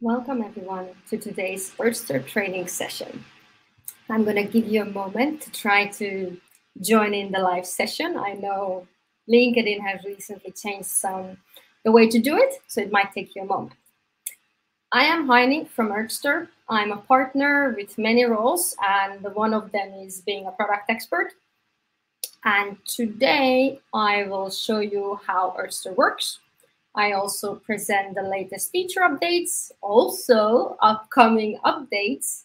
Welcome everyone to today's Earthster training session. I'm going to give you a moment to try to join in the live session. I know LinkedIn has recently changed the way to do it, so it might take you a moment. I am Heini from Earthster. I'm a partner with many roles, and one of them is being a product expert. And today I will show you how Earthster works. I also present the latest feature updates, also upcoming updates.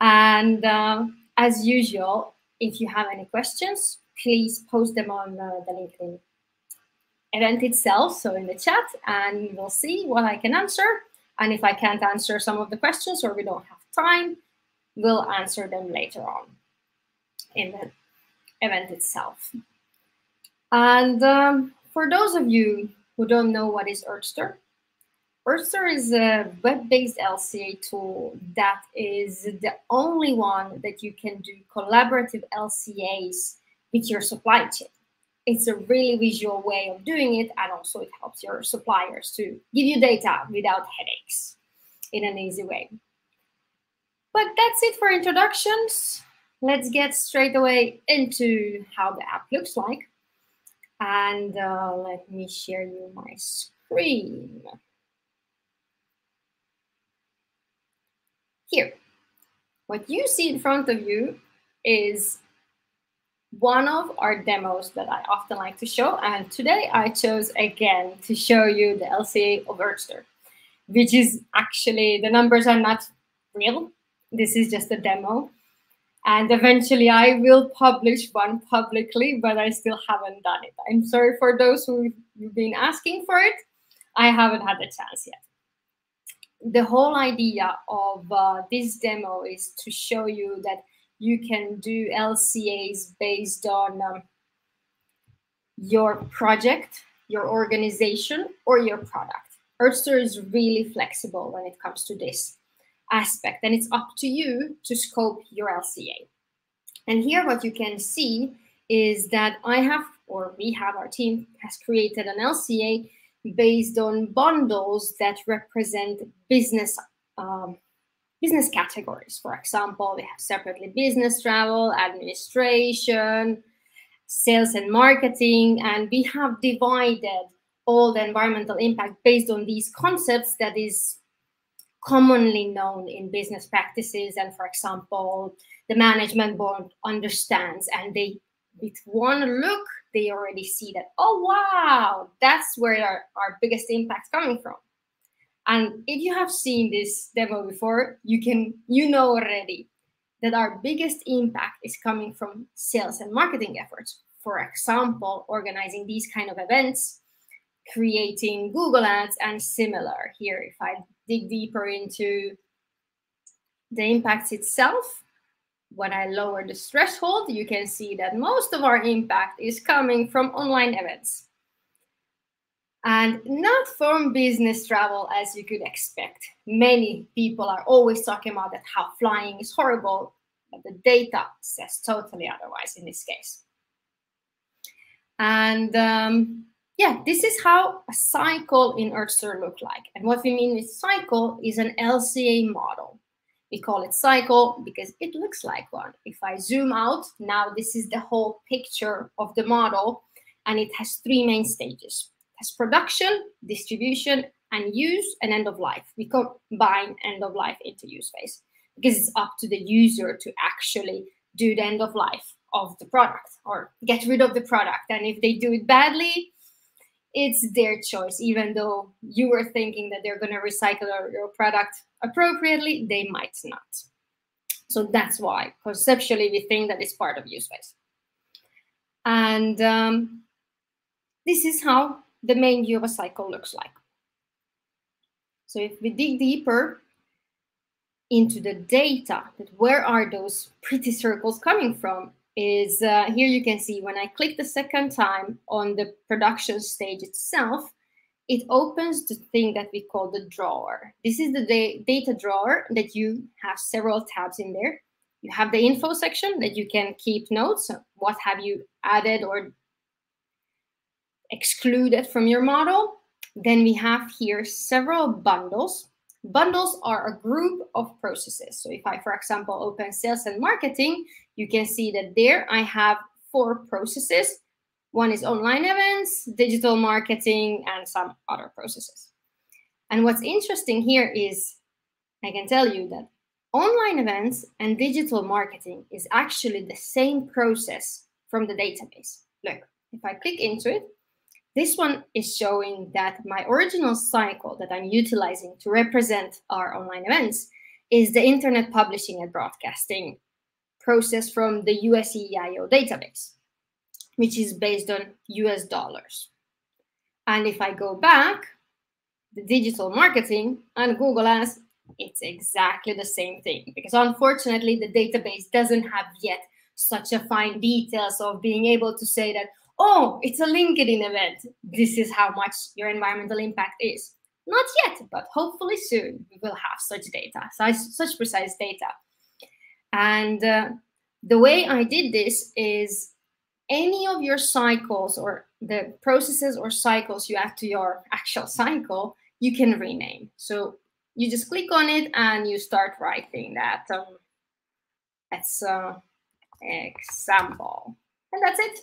And as usual, if you have any questions, please post them on the LinkedIn event itself, so in the chat, and we'll see what I can answer. And if I can't answer some of the questions or we don't have time, we'll answer them later on in the event itself. And for those of you who don't know what is Earthster, Earthster is a web-based LCA tool that is the only one that you can do collaborative LCAs with your supply chain. It's a really visual way of doing it, and also it helps your suppliers to give you data without headaches in an easy way. But that's it for introductions. Let's get straight away into how the app looks like. And let me share you my screen. Here, what you see in front of you is one of our demos that I often like to show. And today I chose again to show you the LCA of Earthster, which is actually, the numbers are not real. This is just a demo. And eventually I will publish one publicly, but I still haven't done it. I'm sorry for those who've been asking for it. I haven't had the chance yet. The whole idea of this demo is to show you that you can do LCAs based on your project, your organization, or your product. Earthster is really flexible when it comes to this aspect, and it's up to you to scope your LCA. And here what you can see is that our team has created an LCA based on bundles that represent business categories. For example, we have separately business travel, administration, sales and marketing, and we have divided all the environmental impact based on these concepts that is commonly known in business practices. And for example, the management board understands, and they, with one look, they already see that, oh, wow, that's where our biggest impact coming from. And if you have seen this demo before, you know already that our biggest impact is coming from sales and marketing efforts. For example, organizing these kind of events, creating Google ads, and similar. Here, if I dig deeper into the impacts itself, when I lower the threshold, you can see that most of our impact is coming from online events. And not from business travel, as you could expect. Many people are always talking about that how flying is horrible, but the data says totally otherwise in this case. And yeah, this is how a cycle in Earthster look like. And what we mean with cycle is an LCA model. We call it cycle because it looks like one. If I zoom out, now this is the whole picture of the model, and it has three main stages. It has production, distribution, and use, and end of life. We combine end of life into use phase because it's up to the user to actually do the end of life of the product or get rid of the product. And if they do it badly, it's their choice. Even though you were thinking that they're going to recycle your product appropriately, they might not. So that's why conceptually we think that it's part of use phase. And this is how the main view of a cycle looks like. So if we dig deeper into the data, that where are those pretty circles coming from, is here you can see when I click the second time on the production stage itself, it opens the thing that we call the drawer. This is the data drawer that you have several tabs in there. You have the info section that you can keep notes. What have you added or excluded from your model? Then we have here several bundles. Bundles are a group of processes. So if I, for example, open sales and marketing, you can see that there I have 4 processes. One is online events, digital marketing, and some other processes. And what's interesting here is I can tell you that online events and digital marketing is actually the same process from the database. Look, if I click into it, this one is showing that my original cycle that I'm utilizing to represent our online events is the Internet Publishing and Broadcasting process from the USEIO database, which is based on US dollars. And if I go back, the digital marketing and Google Ads, it's exactly the same thing, because unfortunately the database doesn't have yet such a fine details of being able to say that, oh, it's a LinkedIn event, this is how much your environmental impact is. Not yet, but hopefully soon we will have such data, such precise data. And the way I did this is any of your cycles or the processes or cycles you add to your actual cycle, you can rename. So you just click on it and you start writing that. That's example. And that's it.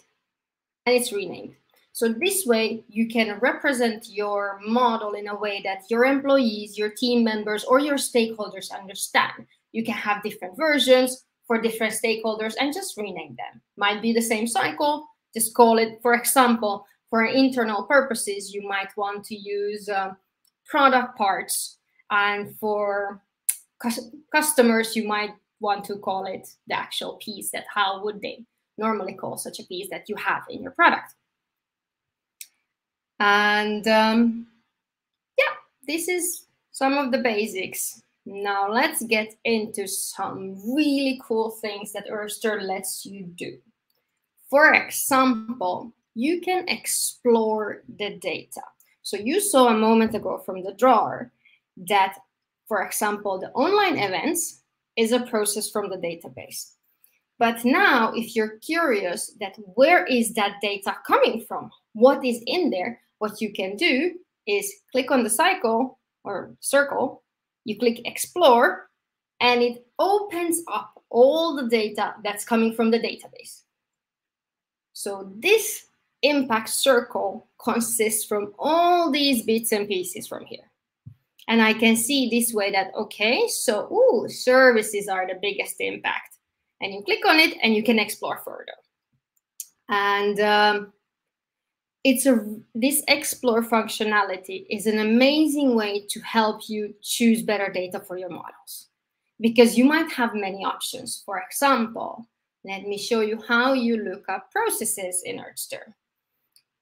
And it's renamed. So this way you can represent your model in a way that your employees, your team members, or your stakeholders understand. You can have different versions for different stakeholders and just rename them. Might be the same cycle, just call it, for example, for internal purposes, you might want to use product parts, and for customers, you might want to call it the actual piece. That how would they normally call such a piece that you have in your product. And yeah, this is some of the basics. Now let's get into some really cool things that Earthster lets you do. For example, you can explore the data. So you saw a moment ago from the drawer that, for example, the online events is a process from the database. But now, if you're curious that where is that data coming from, what is in there, what you can do is click on the cycle or circle, you click explore, and it opens up all the data that's coming from the database. So this impact circle consists from all these bits and pieces from here. And I can see this way that, okay, so services are the biggest impact. And you click on it and you can explore further. And this explore functionality is an amazing way to help you choose better data for your models, because you might have many options. For example, let me show you how you look up processes in Earthster.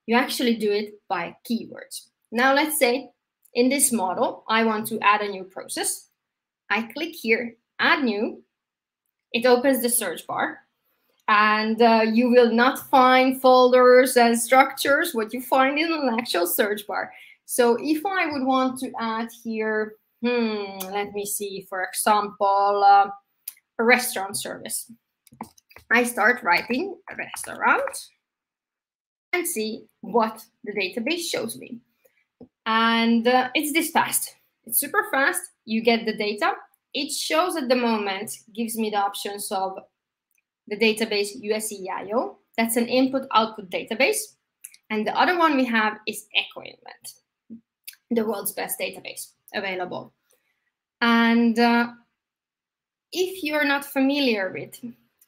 You actually do it by keywords. Now let's say in this model, I want to add a new process. I click here, add new. It opens the search bar. And you will not find folders and structures, what you find in an actual search bar. So if I would want to add here, let me see, for example, a restaurant service. I start writing a restaurant and see what the database shows me. And it's this fast. It's super fast. You get the data. It shows at the moment, gives me the options of the database USEIO. That's an input-output database. And the other one we have is Eco-Invent, the world's best database available. And if you're not familiar with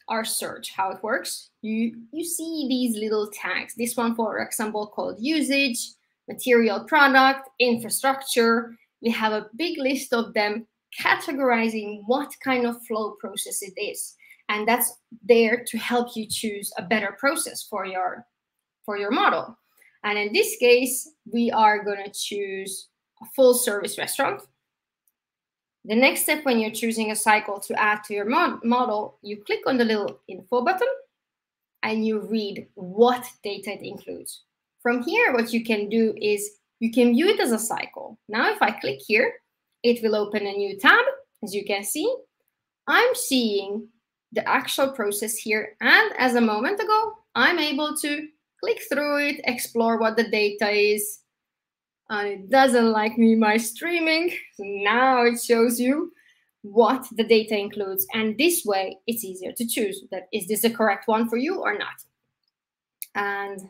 our search, how it works, you see these little tags. This one, for example, called usage, material product, infrastructure. We have a big list of them categorizing what kind of flow process it is. And that's there to help you choose a better process for your model. And in this case, we are going to choose a full service restaurant. The next step when you're choosing a cycle to add to your model, you click on the little info button and you read what data it includes. From here, what you can do is you can view it as a cycle. Now, if I click here, it will open a new tab. As you can see, I'm seeing the actual process here. And as a moment ago, I'm able to click through it, explore what the data is, and it doesn't like me my streaming. So now it shows you what the data includes, and this way it's easier to choose that is this the correct one for you or not. And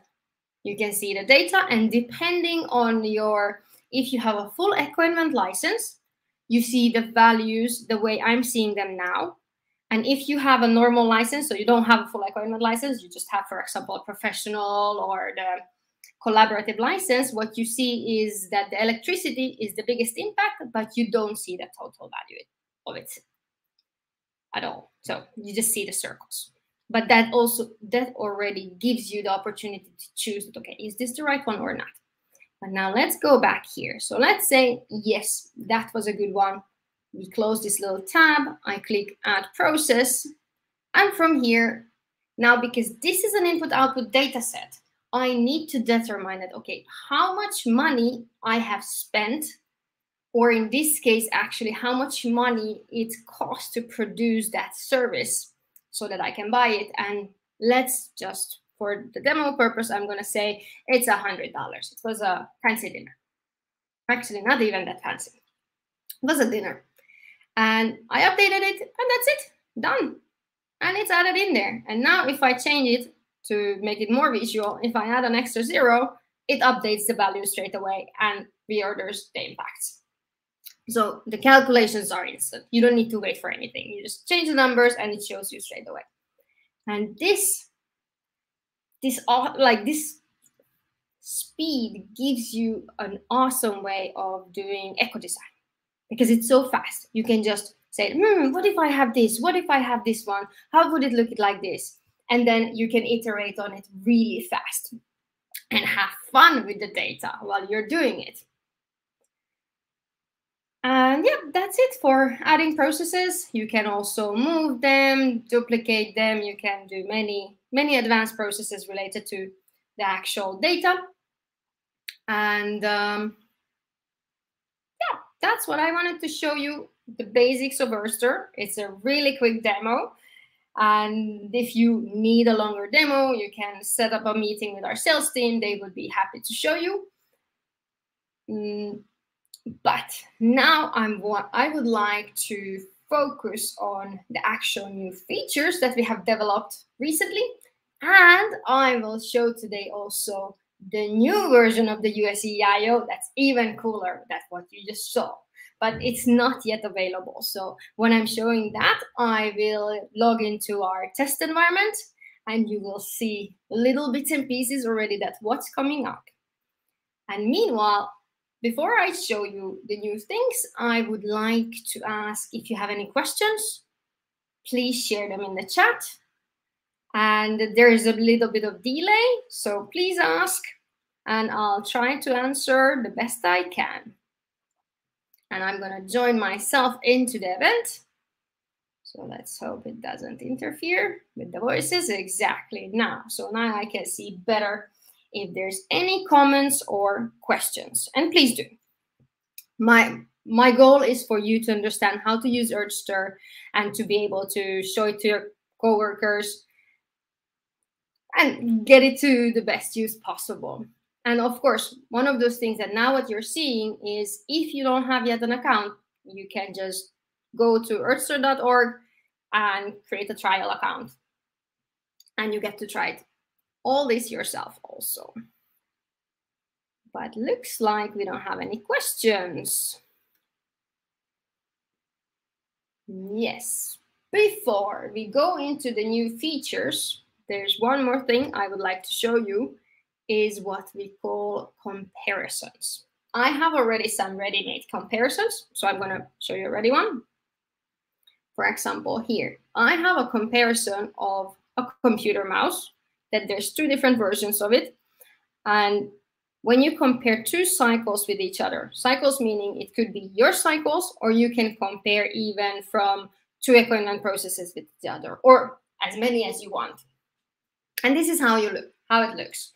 you can see the data, and depending on your, if you have a full equipment license, you see the values the way I'm seeing them now. And if you have a normal license, so you don't have a full equipment license, you just have, for example, a professional or the collaborative license, what you see is that the electricity is the biggest impact, but you don't see the total value of it at all. So you just see the circles. But that already gives you the opportunity to choose that, okay, is this the right one or not? But now let's go back here. So let's say, yes, that was a good one. We close this little tab, I click add process. And from here, now because this is an input-output data set, I need to determine that, okay, how much money I have spent, or in this case, actually, how much money it costs to produce that service so that I can buy it. And let's just, for the demo purpose, I'm gonna say it's $100. It was a fancy dinner. Actually, not even that fancy. It was a dinner. And I updated it, and that's it, done. And it's added in there. And now if I change it to make it more visual, if I add an extra 0, it updates the value straight away and reorders the impacts. So the calculations are instant. You don't need to wait for anything. You just change the numbers and it shows you straight away. And this speed gives you an awesome way of doing eco design because it's so fast. You can just say, what if I have this? What if I have this one? How would it look like this? And then you can iterate on it really fast and have fun with the data while you're doing it. And yeah, that's it for adding processes. You can also move them, duplicate them. You can do many, many advanced processes related to the actual data. And yeah, that's what I wanted to show you, the basics of Earthster. It's a really quick demo. And if you need a longer demo, you can set up a meeting with our sales team. They would be happy to show you. But now I would like to focus on the actual new features that we have developed recently. And I will show today also the new version of the USEIO that's even cooler than what you just saw. But it's not yet available. So when I'm showing that, I will log into our test environment and you will see little bits and pieces already that's what's coming up. And meanwhile, before I show you the new things, I would like to ask if you have any questions, please share them in the chat. And there is a little bit of delay, so please ask and I'll try to answer the best I can. And I'm going to join myself into the event. So let's hope it doesn't interfere with the voices exactly now. So now I can see better if there's any comments or questions. And please do. My goal is for you to understand how to use Earthster and to be able to show it to your coworkers and get it to the best use possible. And of course, one of those things that now what you're seeing is if you don't have yet an account, you can just go to earthster.org and create a trial account. And you get to try it all this yourself also. But looks like we don't have any questions. Yes, before we go into the new features, there's one more thing I would like to show you is what we call comparisons. I have already some ready-made comparisons, so I'm going to show you a ready one. For example, here, I have a comparison of a computer mouse, that there's 2 different versions of it. And when you compare 2 cycles with each other, cycles meaning it could be your cycles, or you can compare even from 2 equivalent processes with each other, or as many as you want. And this is how it looks.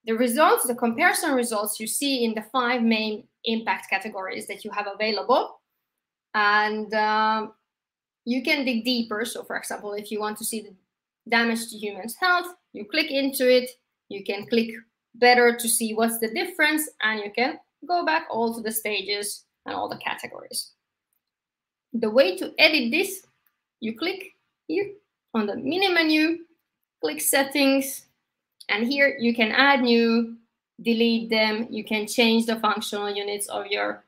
The results, the comparison results you see in the 5 main impact categories that you have available. And you can dig deeper. So for example, if you want to see the damage to humans' health, you click into it. You can click better to see what's the difference, and you can go back all to the stages and all the categories. The way to edit this, you click here on the mini menu, click settings, and here you can add new, delete them, you can change the functional units of your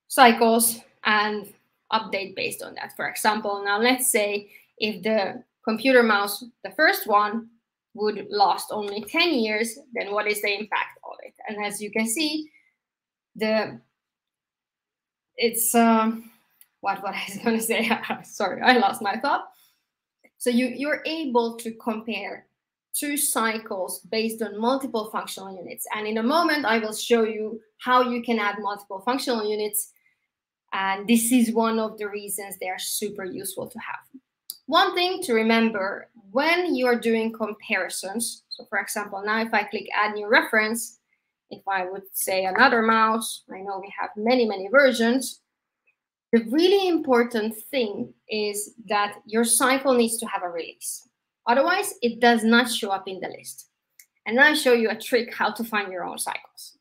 cycles and update based on that. For example, now let's say if the computer mouse, the first one, would last only 10 years, then what is the impact of it? And as you can see, it's what I was going to say. Sorry, I lost my thought. So you're able to compare two cycles based on multiple functional units. And in a moment, I will show you how you can add multiple functional units. And this is one of the reasons they are super useful to have. One thing to remember when you're doing comparisons, so for example, now if I click add new reference, if I would say another mouse, I know we have many, many versions. The really important thing is that your cycle needs to have a release. Otherwise, it does not show up in the list. And now I show you a trick how to find your own cycles.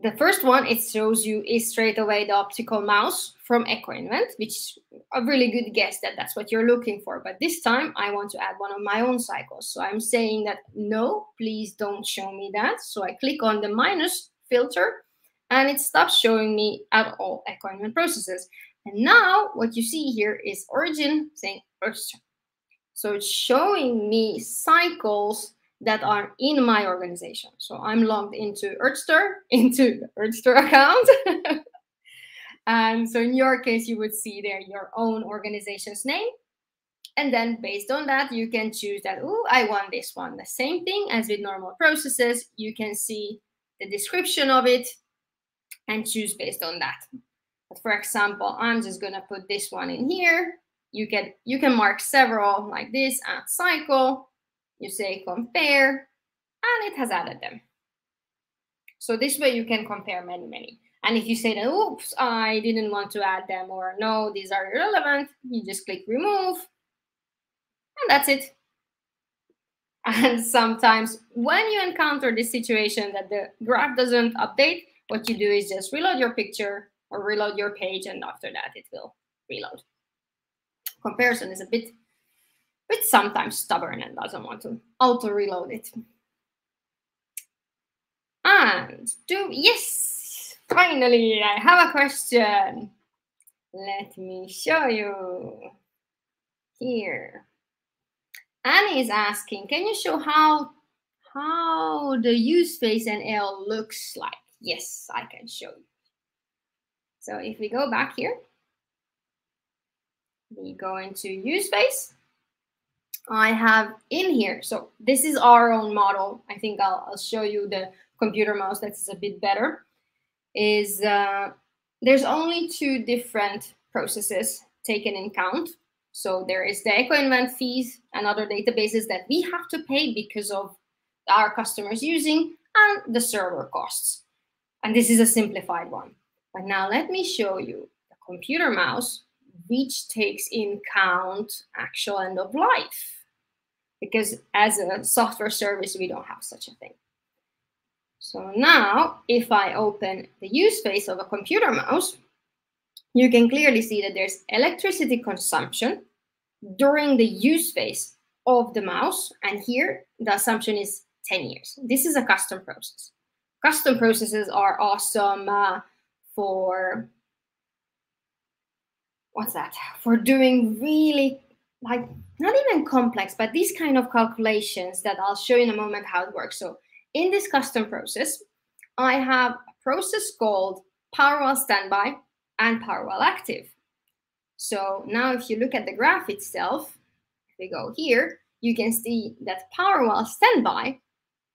The first one it shows you is straight away the optical mouse from EcoInvent, which is a really good guess that that's what you're looking for. But this time I want to add one of my own cycles. So I'm saying that, no, please don't show me that. So I click on the minus filter and it stops showing me at all EcoInvent processes. And now what you see here is origin saying Earthster. So it's showing me cycles that are in my organization. So I'm logged into Earthster, into the Earthster account. And so in your case, you would see there your own organization's name. And then based on that, you can choose that, oh, I want this one. The same thing as with normal processes, you can see the description of it and choose based on that. But for example, I'm just gonna put this one in here. You can mark several like this, add cycle. You say compare, and it has added them. So this way you can compare many, many. And if you say that, oops, I didn't want to add them, or no, these are irrelevant, you just click remove, and that's it. And sometimes when you encounter this situation that the graph doesn't update, what you do is just reload your picture or reload your page, and after that it will reload. Comparison is a bit sometimes stubborn and doesn't want to auto-reload it. And yes, finally, I have a question. Let me show you here. Annie is asking, can you show how the use phase and L looks like? Yes, I can show you. So if we go back here, we go into use phase. I have in here, so this is our own model. I think I'll show you the computer mouse that's a bit better. There's only two different processes taken in count. So there is the EcoInvent fees and other databases that we have to pay because of our customers using, and the server costs. And this is a simplified one. But now let me show you the computer mouse, which takes in count actual end of life. Because as a software service, we don't have such a thing. So now, if I open the use phase of a computer mouse, you can clearly see that there's electricity consumption during the use phase of the mouse. And here, the assumption is 10 years. This is a custom process. Custom processes are awesome for, what's that? For doing really, like, not even complex, but these kind of calculations that I'll show you in a moment how it works. So in this custom process, I have a process called power while standby and power while active. So now if you look at the graph itself, if we go here, you can see that power while standby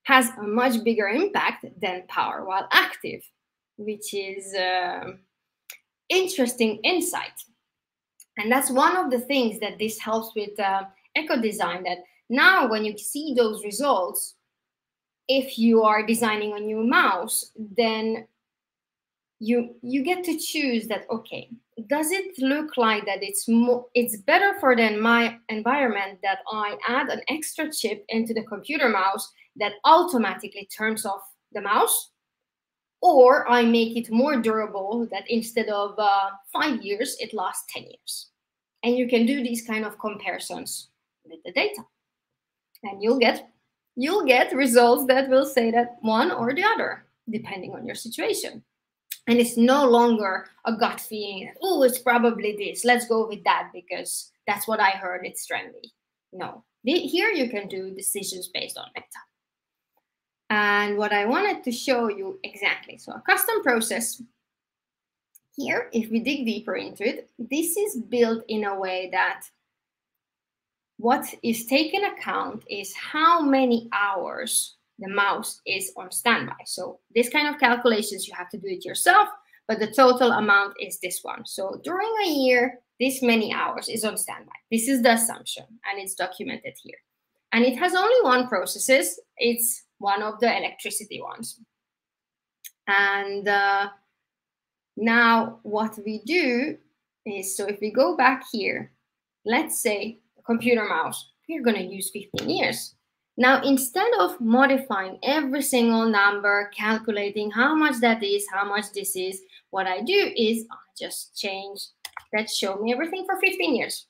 has a much bigger impact than power while active, which is interesting insight. And that's one of the things that this helps with eco design, that now when you see those results, if you are designing a new mouse, then you get to choose that, okay, does it look like that it's better for my environment that I add an extra chip into the computer mouse that automatically turns off the mouse? or I make it more durable that instead of 5 years, it lasts 10 years. And you can do these kind of comparisons with the data. And you'll get results that will say that one or the other, depending on your situation. And it's no longer a gut feeling that, oh, it's probably this. Let's go with that because that's what I heard. It's trendy. No. Here you can do decisions based on data. And what I wanted to show you exactly. So a custom process here, if we dig deeper into it, this is built in a way that what is taken account is how many hours the mouse is on standby. So this kind of calculations, you have to do it yourself, but the total amount is this one. So during a year, this many hours is on standby. This is the assumption, and it's documented here. And it has only one process. It's one of the electricity ones. And now what we do is, so if we go back here, let's say computer mouse, we're going to use 15 years. Now, instead of modifying every single number, calculating how much that is, how much this is, what I do is I just change that, show me everything for 15 years.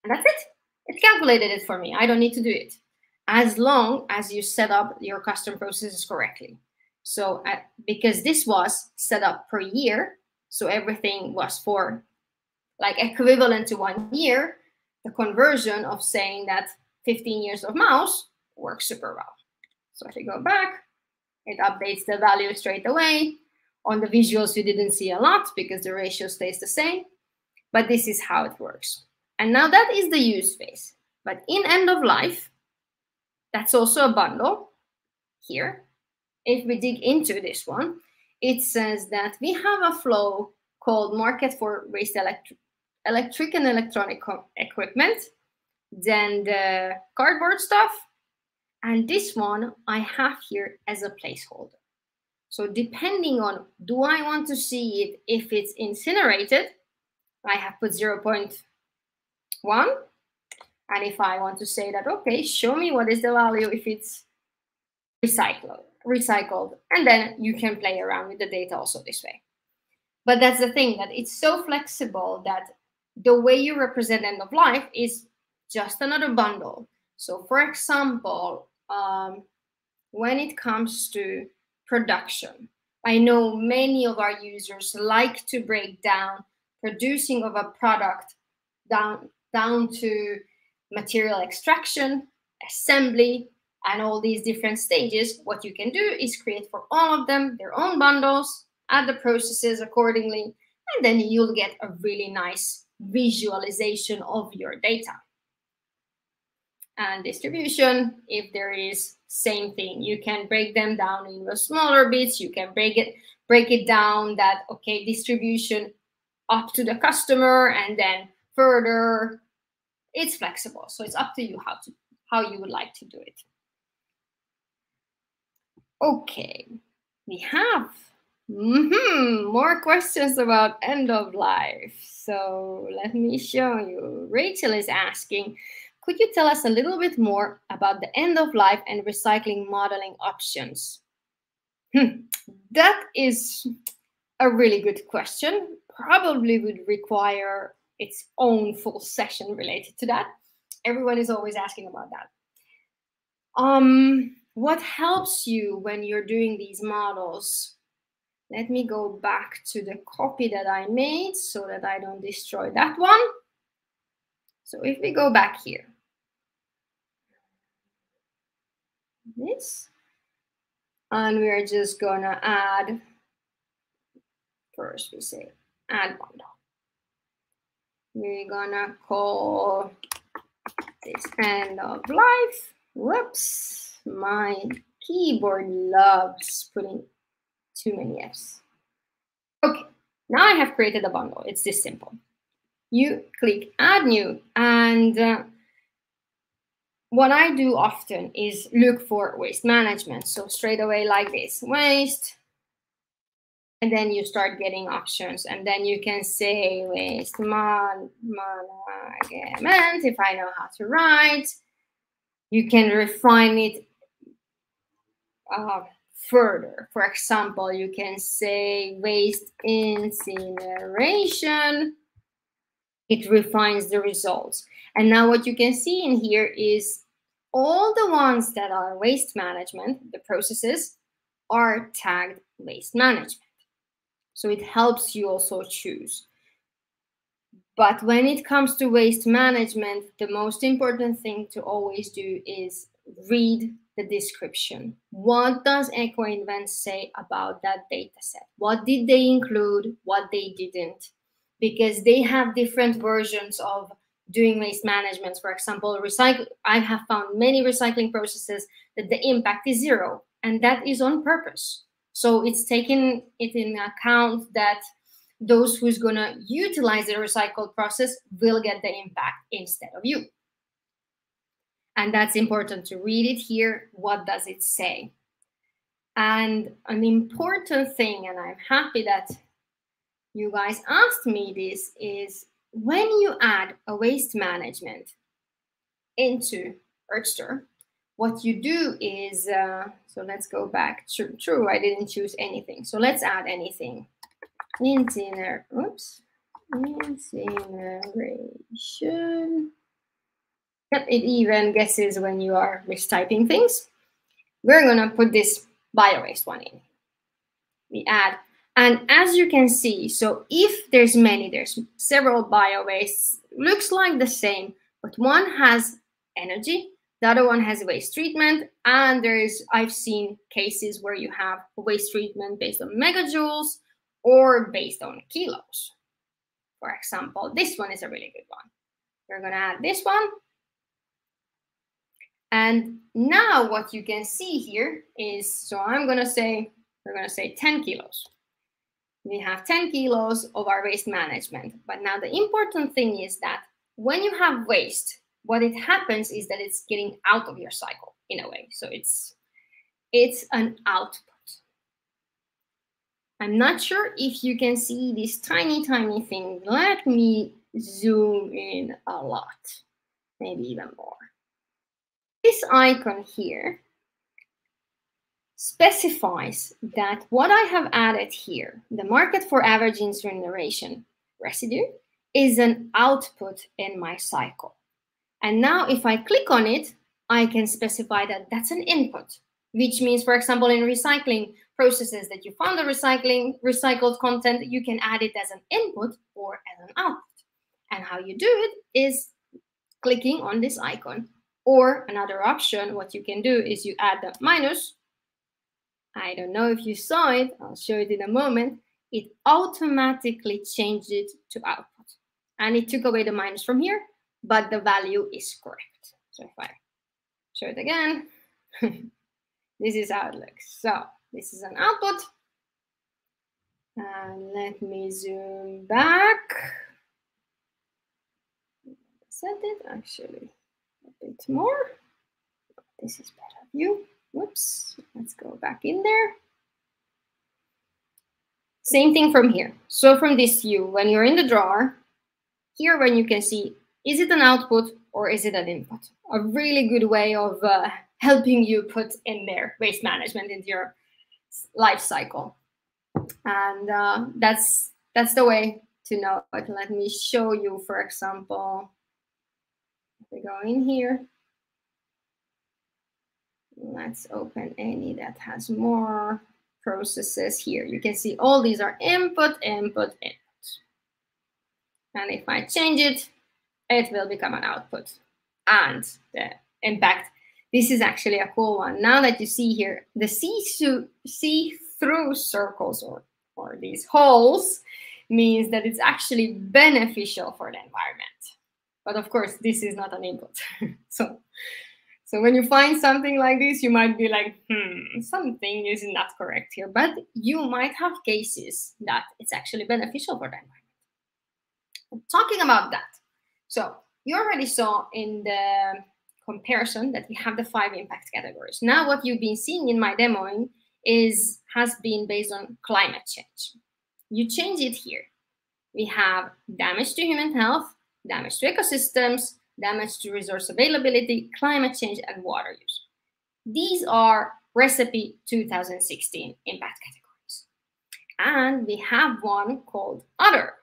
And that's it. It calculated it for me. I don't need to do it, as long as you set up your custom processes correctly. So because this was set up per year, so everything was for like equivalent to 1 year, the conversion of saying that 15 years of mouse works super well. So if we go back, it updates the value straight away. On the visuals, you didn't see a lot because the ratio stays the same, but this is how it works. And now that is the use phase. But in end of life, that's also a bundle here. If we dig into this one, it says that we have a flow called Market for Waste Electric and Electronic Equipment, then the cardboard stuff, and this one I have here as a placeholder. So depending on, do I want to see it if it's incinerated, I have put 0.1. And if I want to say that, okay, show me what is the value if it's recycled, and then you can play around with the data also this way. But that's the thing, that it's so flexible that the way you represent end of life is just another bundle. So for example, when it comes to production, I know many of our users like to break down producing of a product down to material extraction, assembly, and all these different stages. What you can do is create for all of them their own bundles, add the processes accordingly, and then you'll get a really nice visualization of your data. And distribution, if there is, same thing. You can break them down into smaller bits. You can break it down that, okay, distribution up to the customer and then further. It's flexible, so it's up to you how you would like to do it. Okay, we have more questions about end of life. So let me show you. Rachel is asking, could you tell us a little bit more about the end of life and recycling modeling options? That is a really good question. Probably would require its own full session related to that. Everyone is always asking about that. What helps you when you're doing these models? Let me go back to the copy that I made so that I don't destroy that one. So if we go back here, this, and we're just gonna add, first we say add bundle. We're gonna call this end of life. Whoops, my keyboard loves putting too many F's. Okay, now I have created a bundle. It's this simple. You click add new, and what I do often is look for waste management. So straight away like this, waste, and then you start getting options, and then you can say waste management if I know how to write. You can refine it further. For example, you can say waste incineration. It refines the results. And now what you can see in here is all the ones that are waste management, the processes, are tagged waste management. So it helps you also choose. But when it comes to waste management, the most important thing to always do is read the description. What does EcoInvent say about that data set? What did they include? What they didn't? Because they have different versions of doing waste management. For example, I have found many recycling processes that the impact is 0, and that is on purpose. So it's taking it in account that those who's gonna utilize the recycled process will get the impact instead of you. And that's important to read it here. What does it say? And an important thing, and I'm happy that you guys asked me this, is when you add a waste management into Earthster, what you do is, so let's go back. True, I didn't choose anything. So let's add anything. Incineration. Yep, it even guesses when you are mistyping things. We're gonna put this bio-waste one in. We add, and as you can see, so if there's several bio-wastes, looks like the same, but one has energy, the other one has waste treatment, and I've seen cases where you have waste treatment based on megajoules or based on kilos. For example, this one is a really good one. We're gonna add this one. And now what you can see here is, so we're gonna say 10 kilos. We have 10 kilos of our waste management. But now the important thing is that when you have waste, what it happens is that it's getting out of your cycle in a way. So it's an output. I'm not sure if you can see this tiny, tiny thing. Let me zoom in a lot, maybe even more. This icon here specifies that what I have added here, the market for average incineration residue, is an output in my cycle. And now if I click on it, I can specify that that's an input, which means, for example, in recycling processes that you found the recycled content, you can add it as an input or as an output. And how you do it is clicking on this icon. Or another option, what you can do is you add the minus. I don't know if you saw it, I'll show it in a moment. It automatically changed it to output. And it took away the minus from here, but the value is correct. So if I show it again, this is how it looks. So this is an output. And let me zoom back. Set it actually a bit more. This is better view. Whoops, let's go back in there. Same thing from here. So from this view, when you're in the drawer, here when you can see, is it an output or is it an input? A really good way of helping you put in there waste management into your life cycle. And that's the way to know it. Let me show you, for example, if we go in here, let's open any that has more processes here. You can see all these are input, input, input. And if I change it, it will become an output. And the impact, this is actually a cool one. Now that you see here, the see-through circles or these holes means that it's actually beneficial for the environment. But of course, this is not an input. So when you find something like this, you might be like, something is not correct here. But you might have cases that it's actually beneficial for the environment. Talking about that, so you already saw in the comparison that we have the 5 impact categories. Now what you've been seeing in my demoing has been based on climate change. You change it here. We have damage to human health, damage to ecosystems, damage to resource availability, climate change, and water use. These are recipe 2016 impact categories. And we have one called other.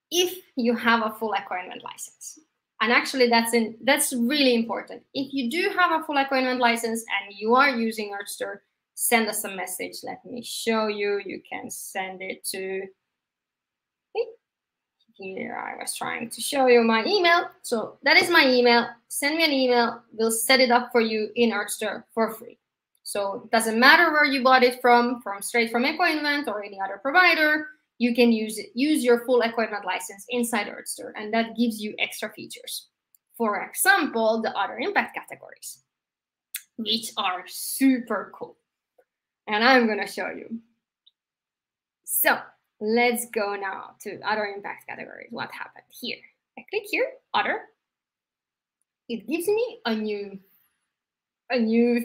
If you have a full eco-environment license, and actually that's really important. If you do have a full eco-environment license and you are using Earthster, send us a message. Let me show you. You can send it to here. I was trying to show you my email. So that is my email. Send me an email. We'll set it up for you in Earthster for free. So it doesn't matter where you bought it from straight from eco-environment or any other provider. You can use your full eco-environment license inside Earthster, and that gives you extra features. For example, the other impact categories, which are super cool. And I'm going to show you. So let's go now to other impact categories. What happened here? I click here, other. It gives me a new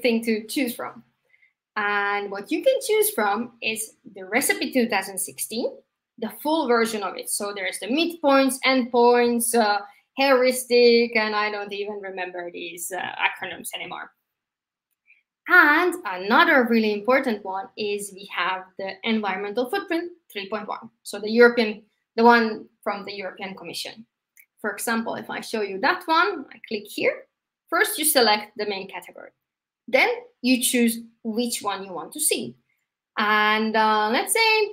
thing to choose from. And what you can choose from is the recipe 2016, the full version of it. So there's the midpoints, endpoints, heuristic, and I don't even remember these acronyms anymore. And another really important one is we have the environmental footprint 3.1. So the one from the European Commission. For example, if I show you that one, I click here. First, you select the main category. Then you choose which one you want to see. And let's say,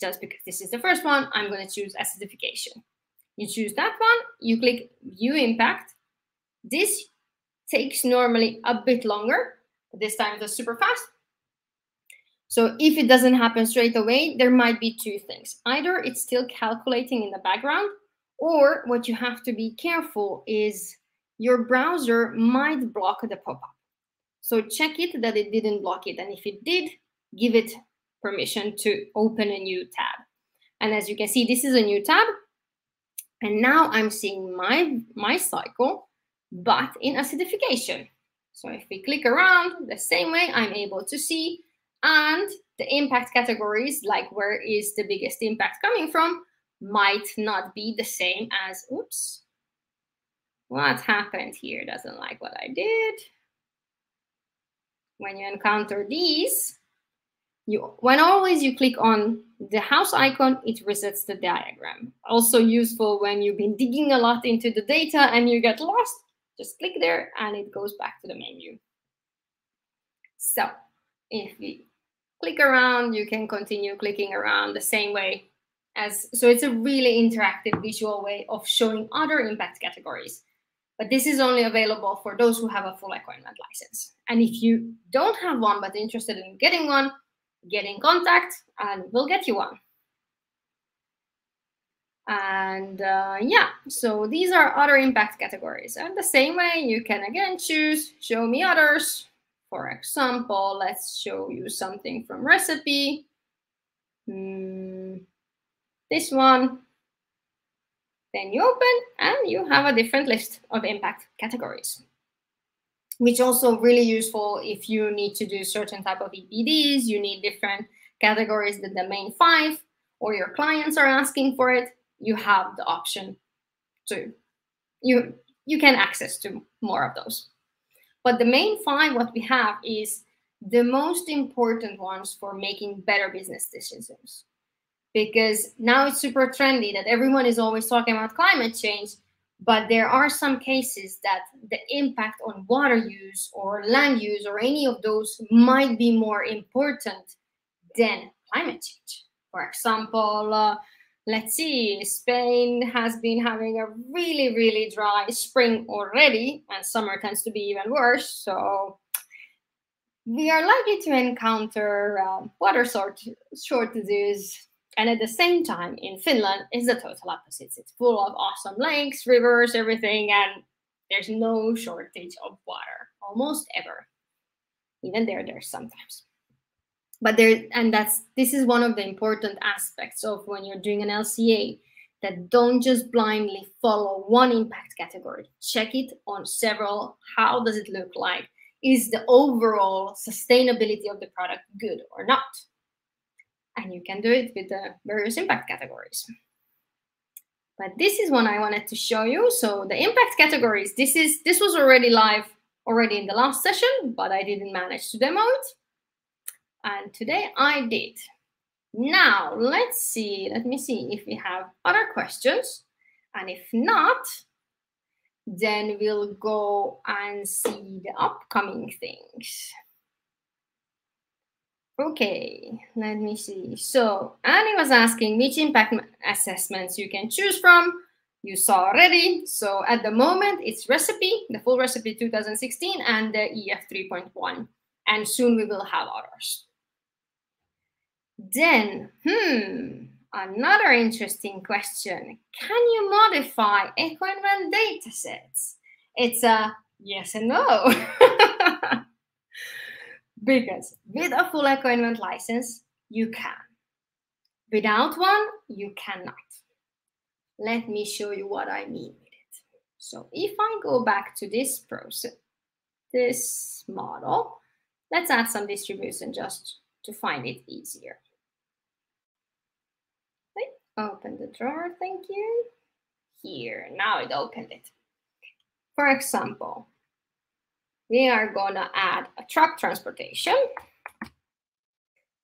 just because this is the first one, I'm going to choose acidification. You choose that one, you click View Impact. This takes normally a bit longer, but this time it's super fast. So if it doesn't happen straight away, there might be two things. Either it's still calculating in the background, or what you have to be careful is your browser might block the pop-up. So check it that it didn't block it. And if it did, give it permission to open a new tab. And as you can see, this is a new tab. And now I'm seeing my cycle, but in acidification. So if we click around the same way, I'm able to see. And the impact categories, like where is the biggest impact coming from, might not be the same as, oops, what happened here? Doesn't like what I did. When you encounter these, when always you click on the house icon, it resets the diagram. Also useful when you've been digging a lot into the data and you get lost, just click there and it goes back to the main view. So if we click around, you can continue clicking around the same way so it's a really interactive visual way of showing other impact categories. But this is only available for those who have a full eco-environment license. And if you don't have one but interested in getting one, get in contact and we'll get you one. And yeah, so these are other impact categories. And the same way, you can again choose show me others. For example, let's show you something from recipe. This one. Then you open and you have a different list of impact categories, which also really useful if you need to do certain type of EPDs, you need different categories than the main 5, or your clients are asking for it, you have the option to, you can access to more of those. But the main 5, what we have is the most important ones for making better business decisions. Because now it's super trendy that everyone is always talking about climate change, but there are some cases that the impact on water use or land use or any of those might be more important than climate change. For example, let's see, Spain has been having a really, really dry spring already, and summer tends to be even worse. So we are likely to encounter water shortages. And at the same time, in Finland, it's the total opposite. It's full of awesome lakes, rivers, everything, and there's no shortage of water, almost ever. Even there's sometimes. But this is one of the important aspects of when you're doing an LCA, that don't just blindly follow one impact category. Check it on several. How does it look like? Is the overall sustainability of the product good or not? And you can do it with the various impact categories. But this is one I wanted to show you. So the impact categories, this was already live already in the last session, but I didn't manage to demo it. And today I did. Now, let me see if we have other questions. And if not, then we'll go and see the upcoming things. Okay, let me see. So Annie was asking which impact assessments you can choose from. You saw already. So at the moment, it's recipe, the full recipe 2016 and the EF 3.1. And soon we will have others. Then, another interesting question. Can you modify EcoInvent datasets? It's a yes and no. Because with a full EcoInvent license, you can. Without one, you cannot. Let me show you what I mean with it. So if I go back to this process, this model, let's add some distribution just to find it easier. Open the drawer, thank you. Here, now it opened it. For example, we are gonna add a truck transportation.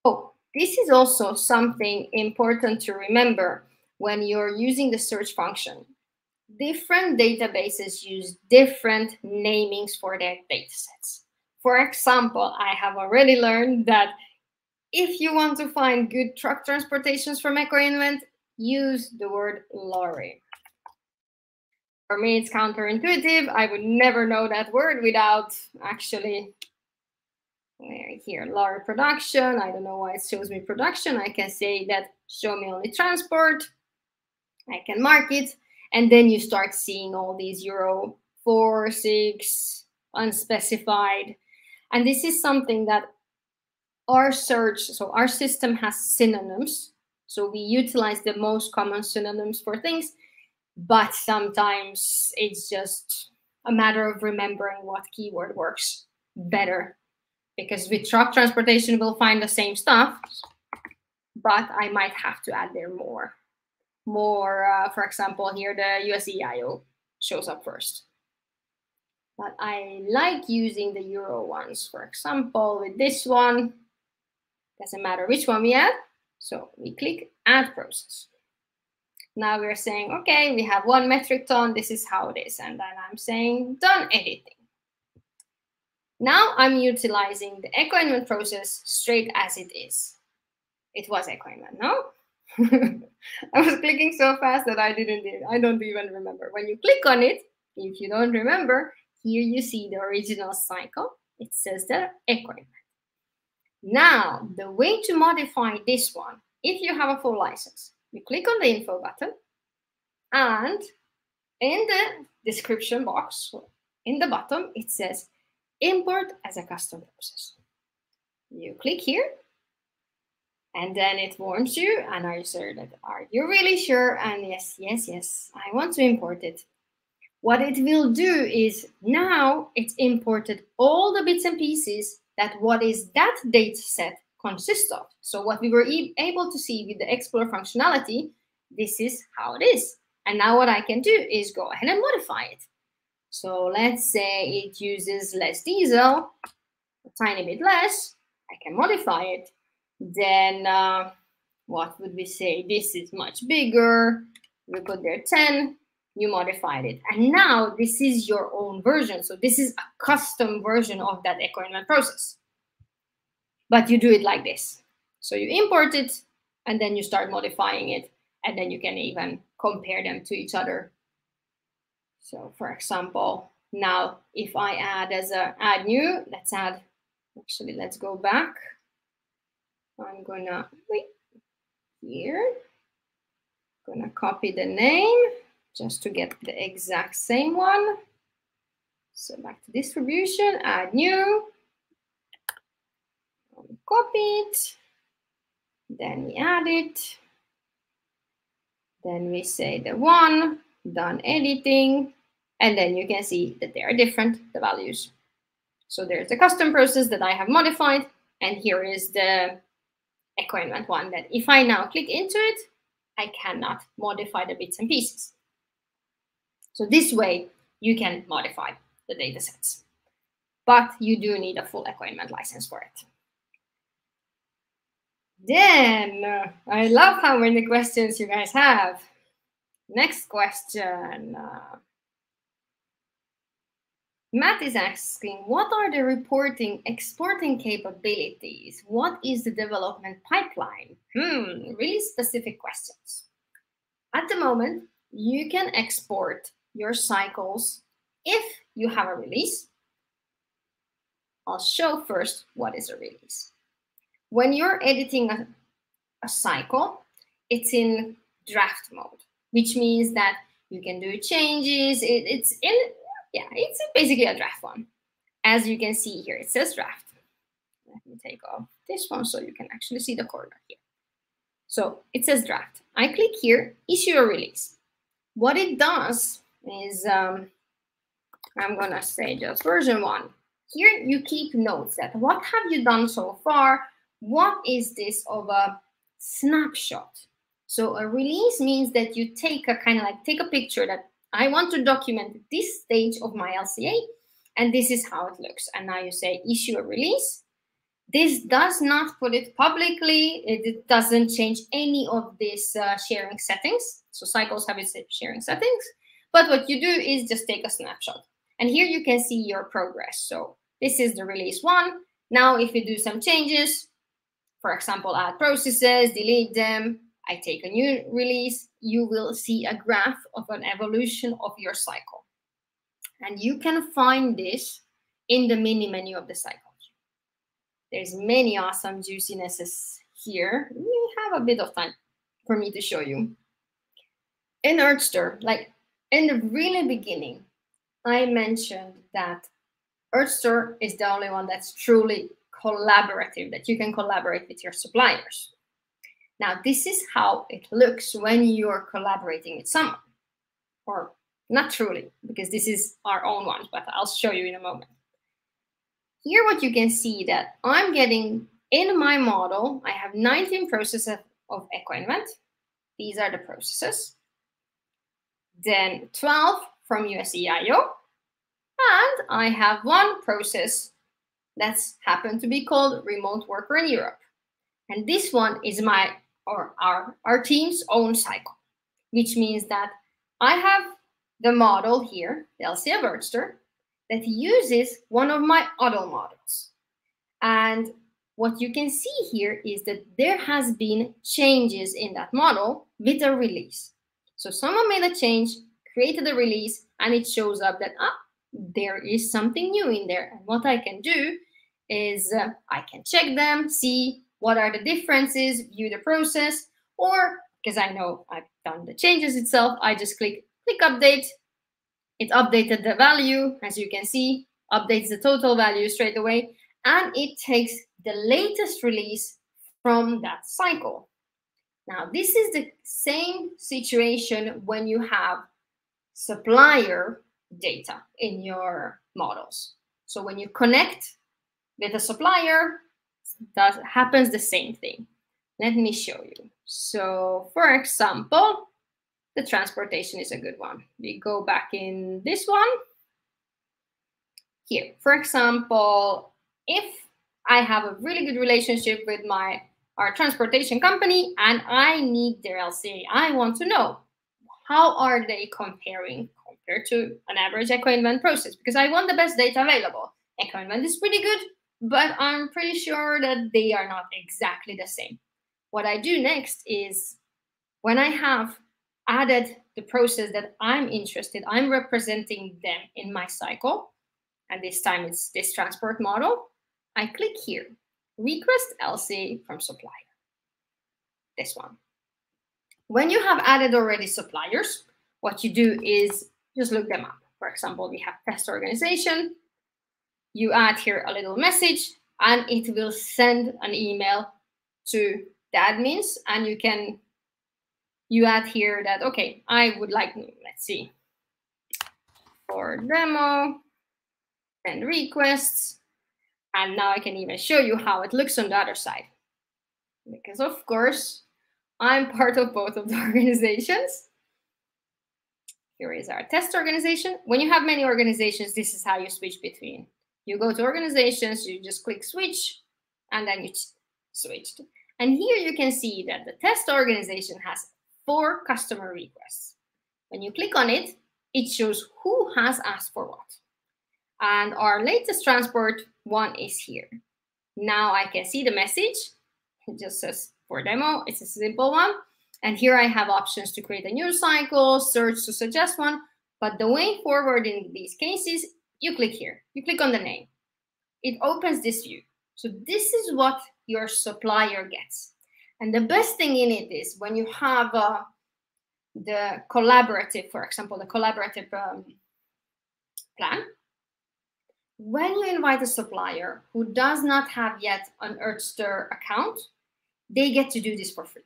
Oh, this is also something important to remember when you're using the search function. Different databases use different namings for their datasets. For example, I have already learned that if you want to find good truck transportations from EcoInvent, use the word lorry. For me, it's counterintuitive. I would never know that word without actually, here, lorry production. I don't know why it shows me production. I can say that show me only transport. I can mark it. And then you start seeing all these Euro 4, 6, unspecified. And this is something that our search, so our system has synonyms. So we utilize the most common synonyms for things, but sometimes it's just a matter of remembering what keyword works better. Because with truck transportation, we'll find the same stuff, but I might have to add there more. For example, here the USEIO shows up first. But I like using the Euro ones. For example, with this one, doesn't matter which one we add. So we click Add Process. Now we're saying, okay, we have 1 metric ton. This is how it is. And then I'm saying done editing. Now I'm utilizing the EcoInvent process straight as it is. It was EcoInvent, no? I was clicking so fast that I don't even remember. When you click on it, if you don't remember, here you see the original cycle. It says the EcoInvent. Now, the way to modify this one, if you have a full license, you click on the info button, and in the description box, in the bottom, it says import as a custom process. You click here, and then it warns you, and are you really sure? And yes, I want to import it. What it will do is now it's imported all the bits and pieces that what is that data set consists of. So what we were able to see with the Explorer functionality, this is how it is. And now what I can do is go ahead and modify it. So let's say it uses less diesel, a tiny bit less. I can modify it. Then what would we say? This is much bigger. We put there 10. You modified it. And now this is your own version. So this is a custom version of that EcoInvent process. But you do it like this. So you import it, and then you start modifying it, and then you can even compare them to each other. So for example, now if I add add new, let's go back. I'm gonna, here. Gonna copy the name just to get the exact same one. So back to distribution, add new, copy it, then we add it, then we say the 1, done editing, and then you can see that they are different, the values. So there's the custom process that I have modified, and here is the EcoInvent one that if I now click into it, I cannot modify the bits and pieces. So this way, you can modify the datasets. but you do need a full Ecoinvent license for it. Then, I love how many questions you guys have. Next question. Matt is asking, what are the reporting, exporting capabilities? What is the development pipeline? Really specific questions. At the moment, you can export your cycles if you have a release. I'll show first what is a release. When you're editing a cycle, it's in draft mode, which means that you can do changes. It's basically a draft one. As you can see here, it says draft. Let me take off this one so you can actually see the corner here. So it says draft. I click here, issue a release. What it does is, I'm gonna say just version 1. Here you keep notes that what have you done so far? What is this of a snapshot? So a release means that you take a take a picture that I want to document this stage of my LCA, and this is how it looks. And now you say issue a release. This does not put it publicly. It doesn't change any of these sharing settings. So cycles have its sharing settings. But what you do is just take a snapshot. And here you can see your progress. So this is the release 1. Now if you do some changes, for example, add processes, delete them, I take a new release, you will see a graph of an evolution of your cycle. And you can find this in the mini menu of the cycle. There's many awesome juicinesses here. We have a bit of time for me to show you. In Earthster, like in the really beginning, I mentioned that Earthster is the only one that's truly collaborative, that you can collaborate with your suppliers. Now, this is how it looks when you're collaborating with someone. Or not truly, because this is our own one, but I'll show you in a moment. Here what you can see that I'm getting in my model, I have 19 processes of Ecoinvent. These are the processes. Then 12 from USEIO. And I have one process that's happened to be called Remote Worker in Europe. And this one is our team's own cycle, which means that I have the model here, the LCA of Earthster, that uses one of my auto models. And what you can see here is that there has been changes in that model with a release. So someone made a change, created a release, and it shows up that there is something new in there. And what I can do is I can check them, see what are the differences, view the process, or because I know I've done the changes itself, I just click update. It updated the value, as you can see, updates the total value straight away, and it takes the latest release from that cycle. Now, this is the same situation when you have supplier data in your models. So when you connect with a supplier, that happens the same thing. Let me show you. So, for example, the transportation is a good one. We go back in this one. Here, for example, if I have a really good relationship with our transportation company and I need their LCA, I want to know how are they compared to an average Ecoinvent process, because I want the best data available. Ecoinvent is pretty good, but I'm pretty sure that they are not exactly the same. What I do next is when I have added the process that I'm interested, I'm representing them in my cycle, and this time it's this transport model. I click here, request LCA from supplier, this one. When you have added already suppliers, what you do is just look them up. For example, we have test organization. You add here a little message, and it will send an email to the admins, and you add here that, okay, I would like, let's see, for demo and requests. And now I can even show you how it looks on the other side. Because of course, I'm part of both of the organizations. Here is our test organization. When you have many organizations, this is how you switch between You go to organizations, you just click switch, and then you switched. And here you can see that the test organization has 4 customer requests. When you click on it, it shows who has asked for what. And our latest transport one is here. Now I can see the message. It just says for demo. It's a simple one. And here I have options to create a new cycle, search to suggest one. But the way forward in these cases, you click here. You click on the name. It opens this view. So this is what your supplier gets. And the best thing in it is when you have the collaborative, for example, the collaborative plan. When you invite a supplier who does not have yet an Earthster account, they get to do this for free.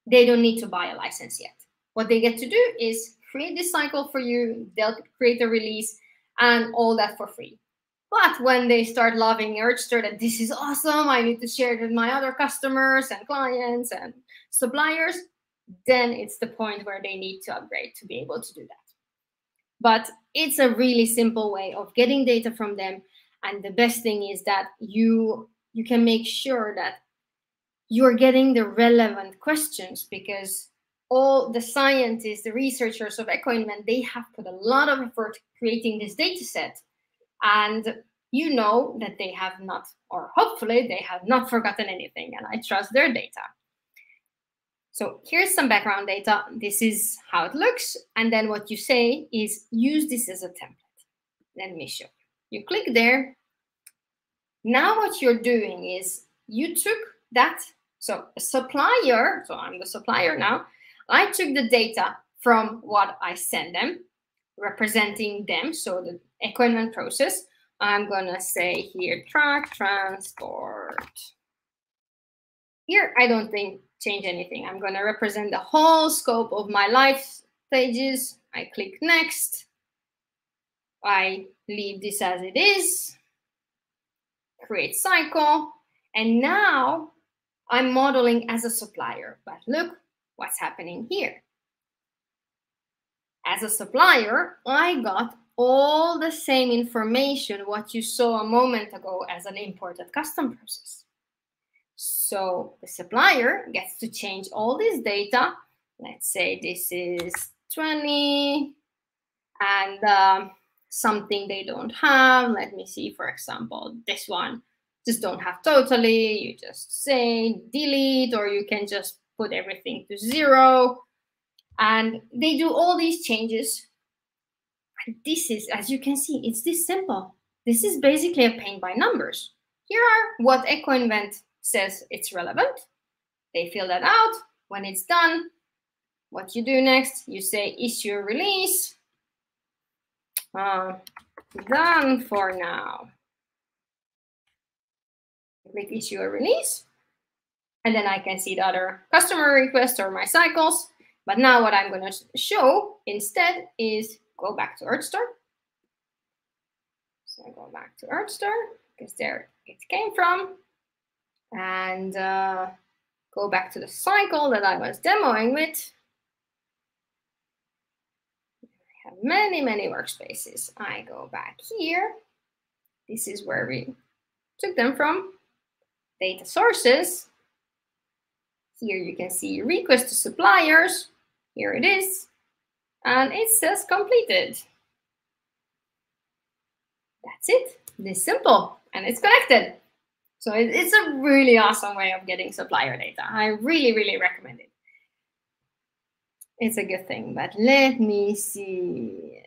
They don't need to buy a license yet. What they get to do is create this cycle for you, they'll create a release and all that for free. But when they start loving Earthster, that this is awesome, I need to share it with my other customers and clients and suppliers, then it's the point where they need to upgrade to be able to do that. But it's a really simple way of getting data from them. And the best thing is that you can make sure that you're getting the relevant questions, because all the scientists, the researchers of EcoInvent, they have put a lot of effort creating this data set. And you know that they have not, or hopefully they have not forgotten anything, and I trust their data. So here's some background data. This is how it looks. And then what you say is use this as a template. Let me show you. You click there. Now what you're doing is you took that, so a supplier, so I'm the supplier now, I took the data from what I send them, representing them, so the EcoInvent process. I'm gonna say here, track transport. Here, I don't think change anything. I'm gonna represent the whole scope of my life stages. I click next. I leave this as it is. Create cycle. And now I'm modeling as a supplier, but look what's happening here. As a supplier, I got all the same information what you saw a moment ago as an imported custom process. So the supplier gets to change all this data. Let's say this is 20 and something they don't have. Let me see, for example, this one just don't have totally. You just say delete, or you can just put everything to 0. And they do all these changes. And this is, as you can see, it's this simple. This is basically a paint by numbers. Here are what EcoInvent says it's relevant. They fill that out. When it's done, what you do next, you say issue a release. Done for now. Click issue a release. And then I can see the other customer requests or my cycles. But now what I'm going to show instead is go back to Earthster. So I go back to Earthster because there it came from. And go back to the cycle that I was demoing with. I have many, many workspaces. I go back here. This is where we took them from. Data sources. Here you can see request to suppliers. Here it is. And it says completed. That's it. This simple. And it's connected. So it's a really awesome way of getting supplier data. I really, really recommend it. It's a good thing, but let me see.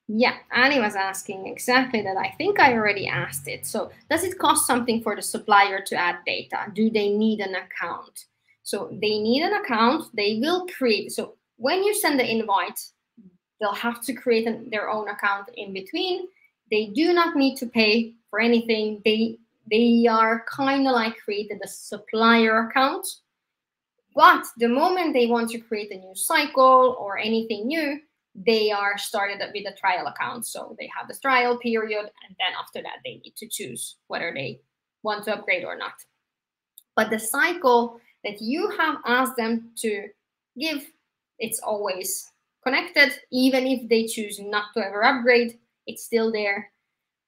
Yeah, Annie was asking exactly that. I think I already asked it. So does it cost something for the supplier to add data? Do they need an account? So they need an account. They will create. So when you send the invite, they'll have to create their own account in between. They do not need to pay for anything. They are kind of like created a supplier account. But the moment they want to create a new cycle or anything new, they are started with a trial account. So they have this trial period, and then after that, they need to choose whether they want to upgrade or not. But the cycle that you have asked them to give, it's always connected. Even if they choose not to ever upgrade, it's still there.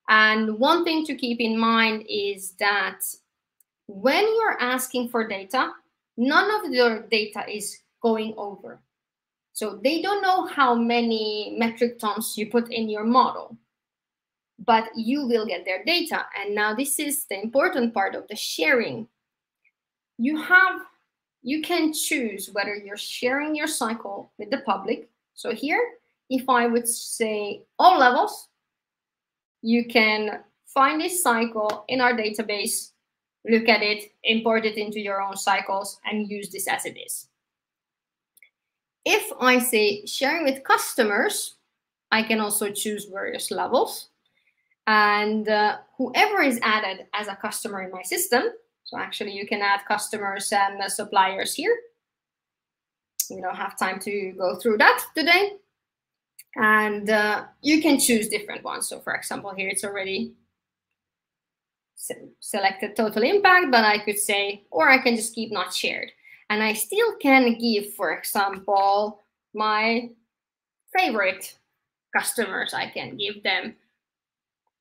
And one thing to keep in mind is that when you're asking for data, none of your data is going over. So they don't know how many metric tons you put in your model, but you will get their data. And now this is the important part of the sharing. You can choose whether you're sharing your cycle with the public. So here, if I would say all levels, you can find this cycle in our database, look at it, import it into your own cycles, and use this as it is. If I say sharing with customers, I can also choose various levels. And whoever is added as a customer in my system, so actually you can add customers and suppliers here. We don't have time to go through that today. And you can choose different ones. So for example, here it's already selected total impact, but I could say, or I can just keep not shared. And I still can give, for example, my favorite customers, I can give them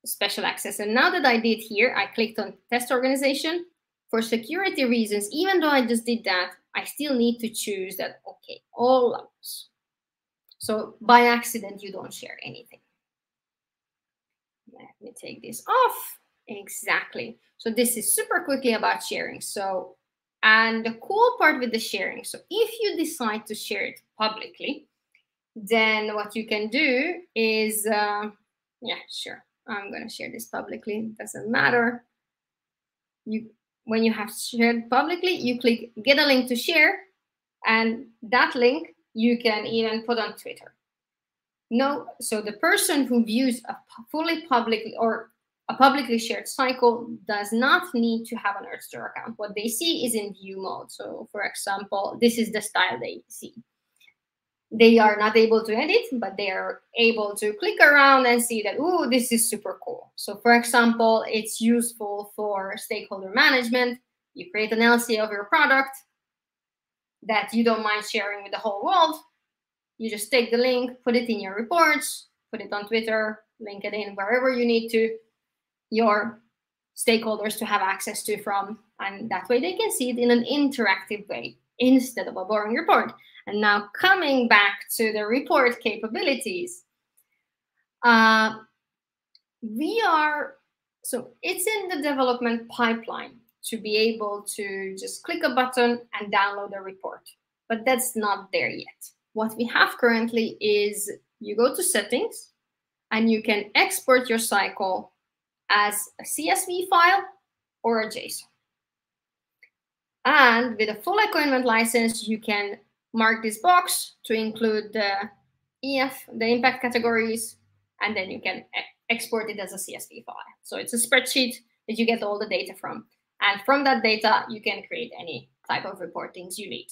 special access. And now that I did here, I clicked on test organization. For security reasons, even though I just did that, I still need to choose that, okay, all levels. So by accident, you don't share anything. Let me take this off. Exactly. So this is super quickly about sharing. So, and the cool part with the sharing, so if you decide to share it publicly, then what you can do is, yeah, sure, I'm going to share this publicly. Doesn't matter. When you have shared publicly, you click get a link to share, and that link you can even put on Twitter. No, so the person who views a fully publicly or a publicly shared cycle does not need to have an Earthster account. What they see is in view mode. So for example, this is the style they see. They are not able to edit, but they are able to click around and see that, oh, this is super cool. So for example, it's useful for stakeholder management. You create an LCA of your product that you don't mind sharing with the whole world. You just take the link, put it in your reports, put it on Twitter, link it in wherever you need to your stakeholders to have access to from. And that way they can see it in an interactive way instead of a boring report. And now coming back to the report capabilities, so it's in the development pipeline to be able to just click a button and download a report, but that's not there yet. What we have currently is you go to settings and you can export your cycle as a CSV file or a JSON. And with a full eco-invent license, you can mark this box to include the EF, the impact categories, and then you can export it as a CSV file. So it's a spreadsheet that you get all the data from. And from that data, you can create any type of reportings you need.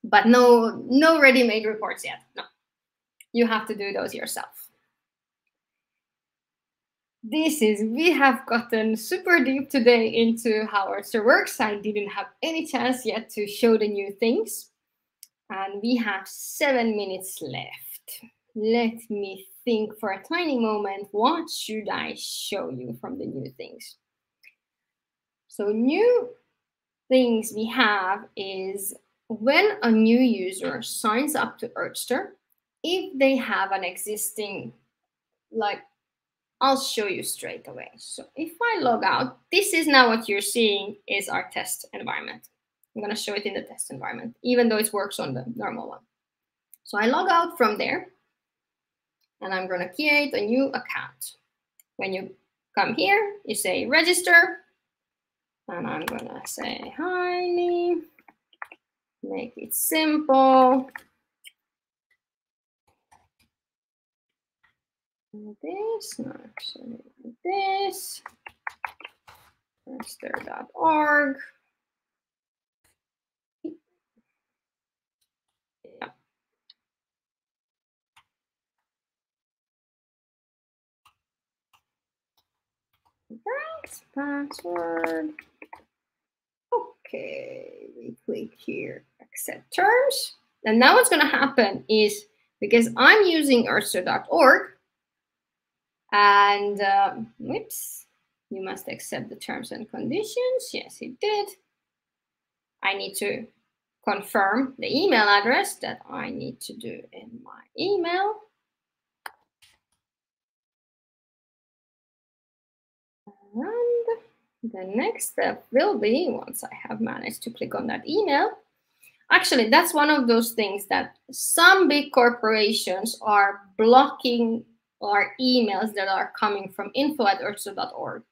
But no ready-made reports yet. No, you have to do those yourself. We have gotten super deep today into how Earthster works. I didn't have any chance yet to show the new things. And we have 7 minutes left. Let me think for a tiny moment, what should I show you from the new things? So new things we have is when a new user signs up to Earthster, if they have an existing, like, I'll show you straight away. So if I log out, this is now what you're seeing is our test environment. I'm going to show it in the test environment, even though it works on the normal one. So I log out from there, and I'm going to create a new account. When you come here, you say register, and I'm going to say hi, make it simple. This, no, actually this, Earthster.org. Yeah. Right, password. Okay, we click here, accept terms. And now what's going to happen is, because I'm using Earthster.org, and whoops, you must accept the terms and conditions. Yes, it did. I need to confirm the email address that I need to do in my email. And the next step will be, once I have managed to click on that email, actually, that's one of those things that some big corporations are blocking our emails that are coming from info@earthster.org.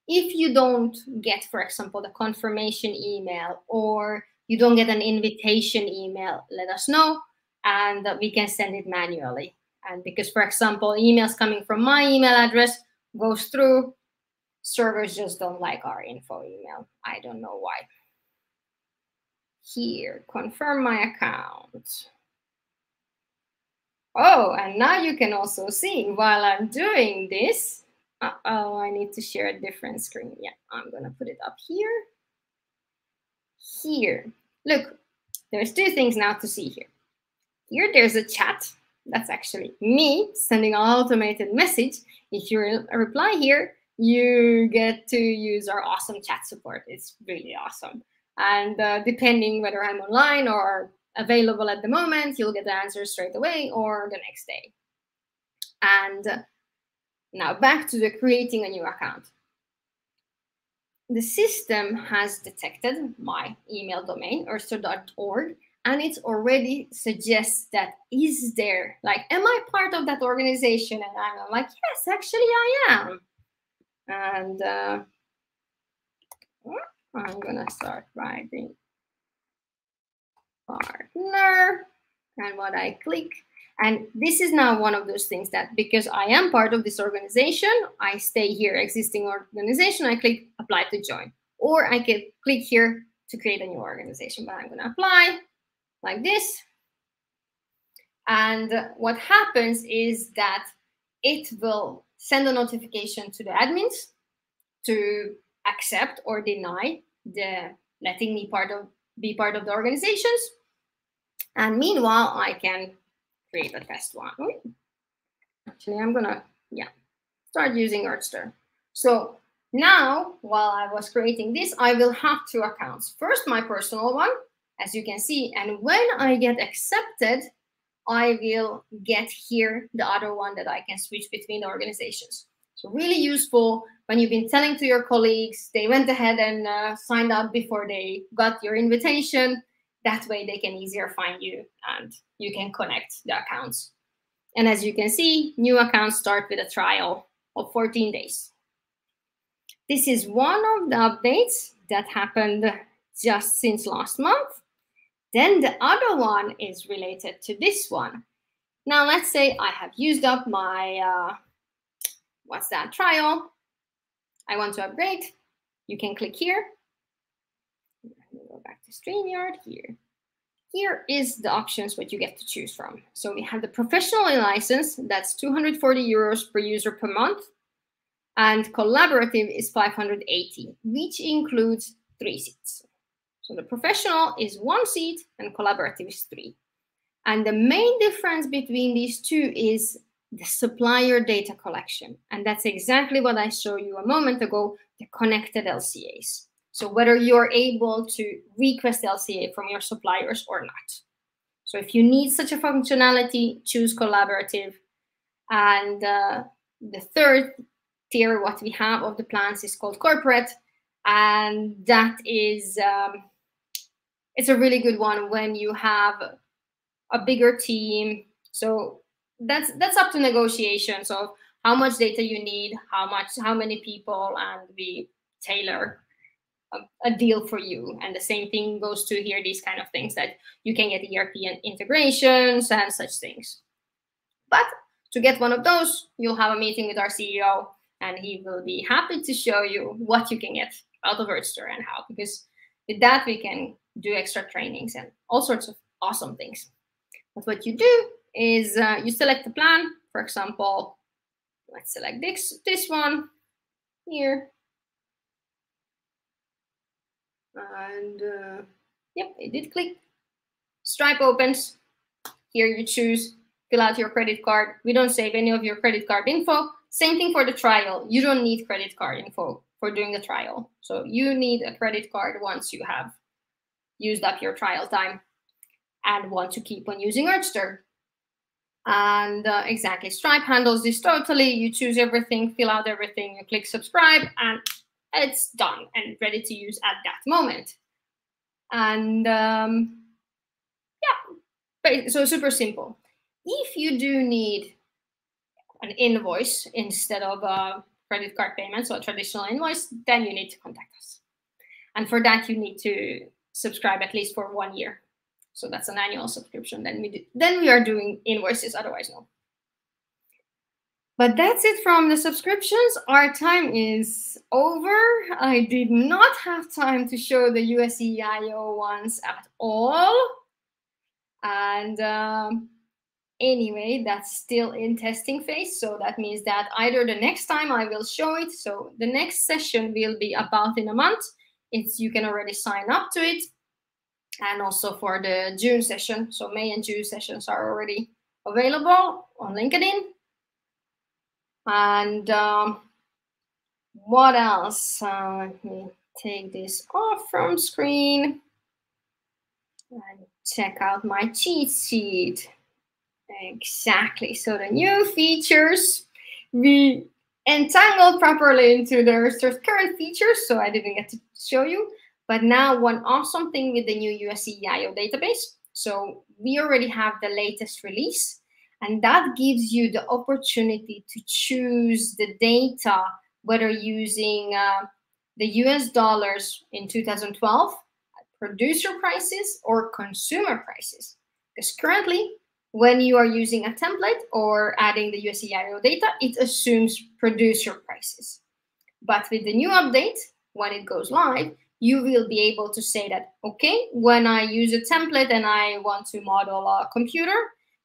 If you don't get, for example, the confirmation email, or you don't get an invitation email, let us know, and we can send it manually. And because, for example, emails coming from my email address goes through, servers just don't like our info email. I don't know why. Here, confirm my account. Oh, and now you can also see while I'm doing this. Uh-oh, I need to share a different screen. Yeah, I'm gonna put it up here. Here, look, there's two things now to see here. Here, there's a chat. That's actually me sending an automated message. If you reply here, you get to use our awesome chat support. It's really awesome. And depending whether I'm online or available at the moment, you'll get the answer straight away or the next day. And now back to the creating a new account. The system has detected my email domain, earthster.org, and it already suggests that, is there, like, am I part of that organization? And I'm like, yes, actually I am. And I'm gonna start writing partner, and what I click. And this is now one of those things that, because I am part of this organization, I stay here, existing organization, I click apply to join. Or I can click here to create a new organization, but I'm gonna apply like this. And what happens is that it will send a notification to the admins to accept or deny the letting me be part of the organizations. And meanwhile, I can create a test one. Actually, I'm gonna start using Earthster. So now, while I was creating this, I will have two accounts. First, my personal one, as you can see, and when I get accepted, I will get here the other one that I can switch between the organizations. So really useful when you've been telling to your colleagues, they went ahead and signed up before they got your invitation. That way they can easier find you and you can connect the accounts. And as you can see, new accounts start with a trial of 14 days. This is one of the updates that happened just since last month. Then the other one is related to this one. Now, let's say I have used up my, trial. I want to upgrade. You can click here. Go back to StreamYard here. Here is the options what you get to choose from. So we have the professional license, that's 240 euros per user per month. And collaborative is 580, which includes 3 seats. So the professional is 1 seat and collaborative is 3. And the main difference between these two is the supplier data collection. And that's exactly what I showed you a moment ago, the connected LCAs. So whether you're able to request LCA from your suppliers or not. So if you need such a functionality, choose collaborative. And the third tier, what we have of the plans is called corporate. And that is, it's a really good one when you have a bigger team. So that's up to negotiations of how much data you need, how many people, and we tailor a deal for you. And the same thing goes to here, these kind of things that you can get ERP and integrations and such things. But to get one of those, you'll have a meeting with our CEO and he will be happy to show you what you can get out of Earthster and how, because with that we can do extra trainings and all sorts of awesome things. But what you do is you select the plan. For example, let's select this one here. And yep, it did click. Stripe opens. Here you choose, fill out your credit card. We don't save any of your credit card info. Same thing for the trial. You don't need credit card info for doing the trial. So you need a credit card once you have used up your trial time and want to keep on using Earthster. And exactly, Stripe handles this totally. You choose everything, fill out everything, you click subscribe, and it's done and ready to use at that moment. And yeah, so super simple. If you do need an invoice instead of a credit card payment, so a traditional invoice, then you need to contact us. And for that, you need to subscribe at least for 1 year. So that's an annual subscription. Then we are doing invoices, otherwise no. But that's it from the subscriptions. Our time is over. I did not have time to show the USEIO ones at all. And anyway, that's still in testing phase. So that means that either the next time I will show it. So the next session will be about in a month. You can already sign up to it. And also for the June session. So May and June sessions are already available on LinkedIn. And what else? Let me take this off from screen and check out my cheat sheet. Exactly. So the new features, we entangled properly into the Earthster's current features, so I didn't get to show you. But now one awesome thing with the new USEIO database, so we already have the latest release, and that gives you the opportunity to choose the data, whether using the US dollars in 2012, producer prices or consumer prices. Because currently, when you are using a template or adding the USEIO data, it assumes producer prices. But with the new update, when it goes live, you will be able to say that, okay, when I use a template and I want to model a computer,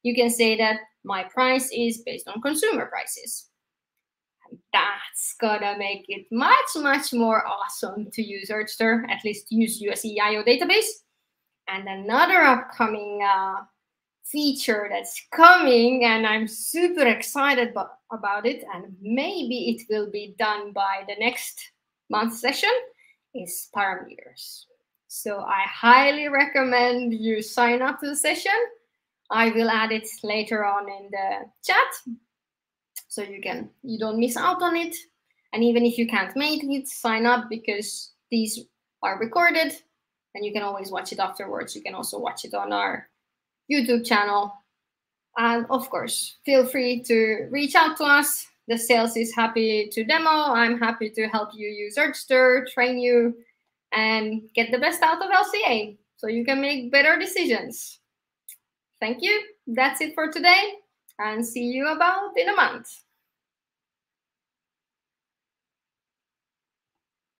you can say that my price is based on consumer prices. And that's gonna make it much, much more awesome to use Earthster, at least use USEIO database. And another upcoming feature that's coming, and I'm super excited about it, and maybe it will be done by the next month session, is parameters. So I highly recommend you sign up to the session. I will add it later on in the chat, so you don't miss out on it. And even if you can't make it, sign up, because these are recorded and you can always watch it afterwards. You can also watch it on our YouTube channel. And of course, feel free to reach out to us. The sales is happy to demo. I'm happy to help you use Earthster, train you, and get the best out of LCA so you can make better decisions. Thank you. That's it for today, and see you about in a month.